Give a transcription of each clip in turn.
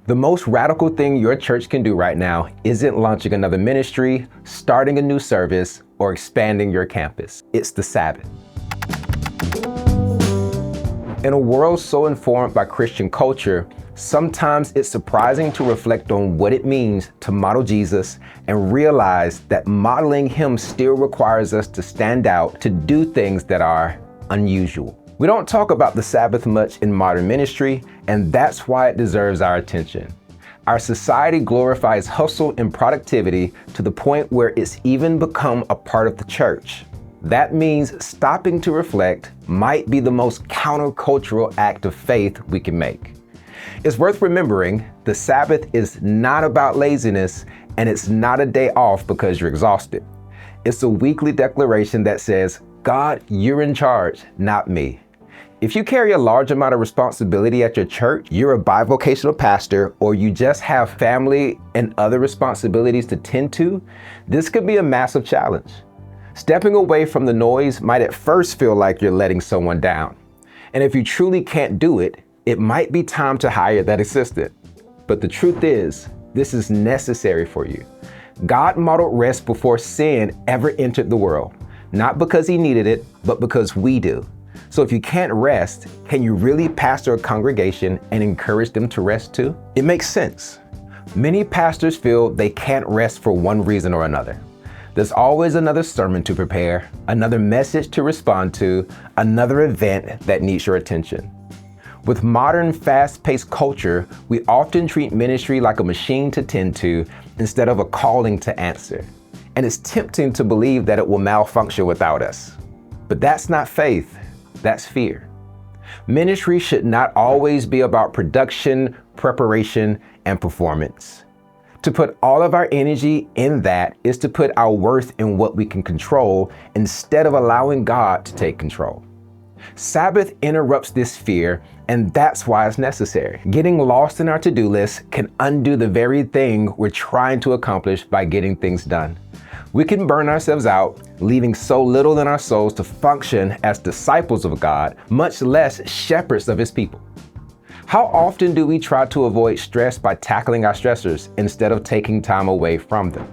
The most radical thing your church can do right now isn't launching another ministry, starting a new service, or expanding your campus. It's the Sabbath. In a world so informed by Christian culture, sometimes it's surprising to reflect on what it means to model Jesus and realize that modeling him still requires us to stand out, to do things that are unusual. We don't talk about the Sabbath much in modern ministry, and that's why it deserves our attention. Our society glorifies hustle and productivity to the point where it's even become a part of the church. That means stopping to reflect might be the most countercultural act of faith we can make. It's worth remembering the Sabbath is not about laziness, and it's not a day off because you're exhausted. It's a weekly declaration that says, God, you're in charge, not me. If you carry a large amount of responsibility at your church, you're a bivocational pastor, or you just have family and other responsibilities to tend to, this could be a massive challenge. Stepping away from the noise might at first feel like you're letting someone down. And if you truly can't do it, it might be time to hire that assistant. But the truth is, this is necessary for you. God modeled rest before sin ever entered the world, not because he needed it, but because we do. So if you can't rest, can you really pastor a congregation and encourage them to rest too? It makes sense. Many pastors feel they can't rest for one reason or another. There's always another sermon to prepare, another message to respond to, another event that needs your attention. With modern fast-paced culture, we often treat ministry like a machine to tend to instead of a calling to answer. And it's tempting to believe that it will malfunction without us. But that's not faith. That's fear. Ministry should not always be about production, preparation, and performance. To put all of our energy in that is to put our worth in what we can control instead of allowing God to take control. Sabbath interrupts this fear, and that's why it's necessary. Getting lost in our to-do list can undo the very thing we're trying to accomplish by getting things done. We can burn ourselves out, leaving so little in our souls to function as disciples of God, much less shepherds of his people. How often do we try to avoid stress by tackling our stressors instead of taking time away from them?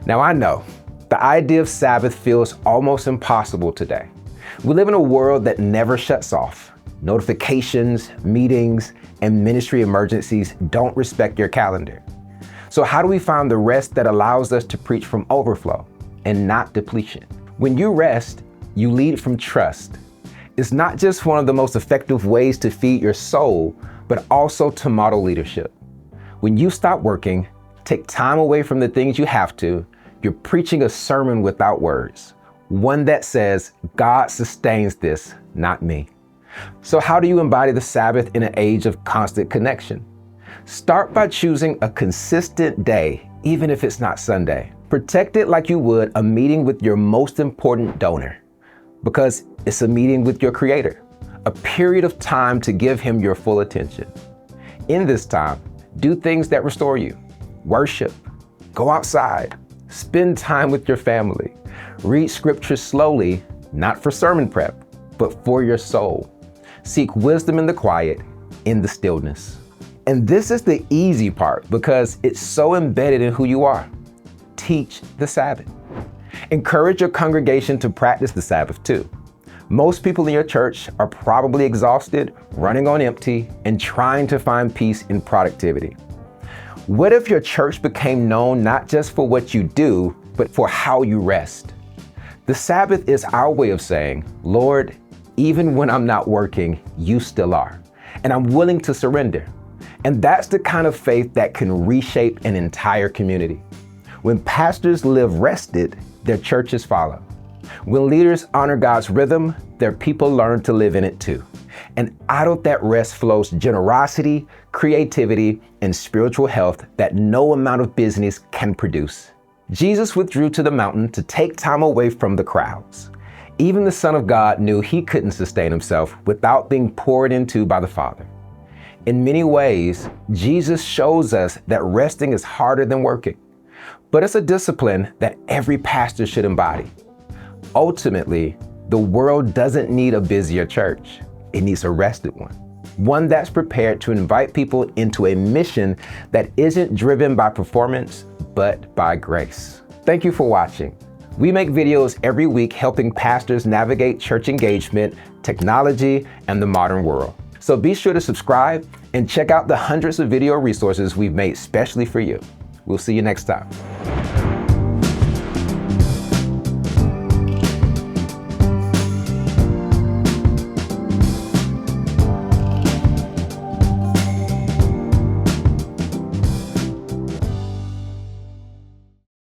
Now I know, the idea of Sabbath feels almost impossible today. We live in a world that never shuts off. Notifications, meetings, and ministry emergencies don't respect your calendar. So how do we find the rest that allows us to preach from overflow and not depletion? When you rest, you lead from trust. It's not just one of the most effective ways to feed your soul, but also to model leadership. When you stop working, take time away from the things you have to, you're preaching a sermon without words, one that says, God sustains this, not me. So how do you embody the Sabbath in an age of constant connection? Start by choosing a consistent day, even if it's not Sunday. Protect it like you would a meeting with your most important donor, because it's a meeting with your Creator, a period of time to give him your full attention. In this time, do things that restore you. Worship, go outside, spend time with your family, read scripture slowly, not for sermon prep, but for your soul. Seek wisdom in the quiet, in the stillness. And this is the easy part because it's so embedded in who you are. Teach the Sabbath. Encourage your congregation to practice the Sabbath too. Most people in your church are probably exhausted, running on empty, and trying to find peace in productivity. What if your church became known not just for what you do, but for how you rest? The Sabbath is our way of saying, Lord, even when I'm not working, you still are, and I'm willing to surrender. And that's the kind of faith that can reshape an entire community. When pastors live rested, their churches follow. When leaders honor God's rhythm, their people learn to live in it too. And out of that rest flows generosity, creativity, and spiritual health that no amount of business can produce. Jesus withdrew to the mountain to take time away from the crowds. Even the Son of God knew he couldn't sustain himself without being poured into by the Father. In many ways, Jesus shows us that resting is harder than working, but it's a discipline that every pastor should embody. Ultimately, the world doesn't need a busier church. It needs a rested one. one that's prepared to invite people into a mission that isn't driven by performance, but by grace. Thank you for watching. We make videos every week helping pastors navigate church engagement, technology, and the modern world. So be sure to subscribe and check out the hundreds of video resources we've made specially for you. We'll see you next time.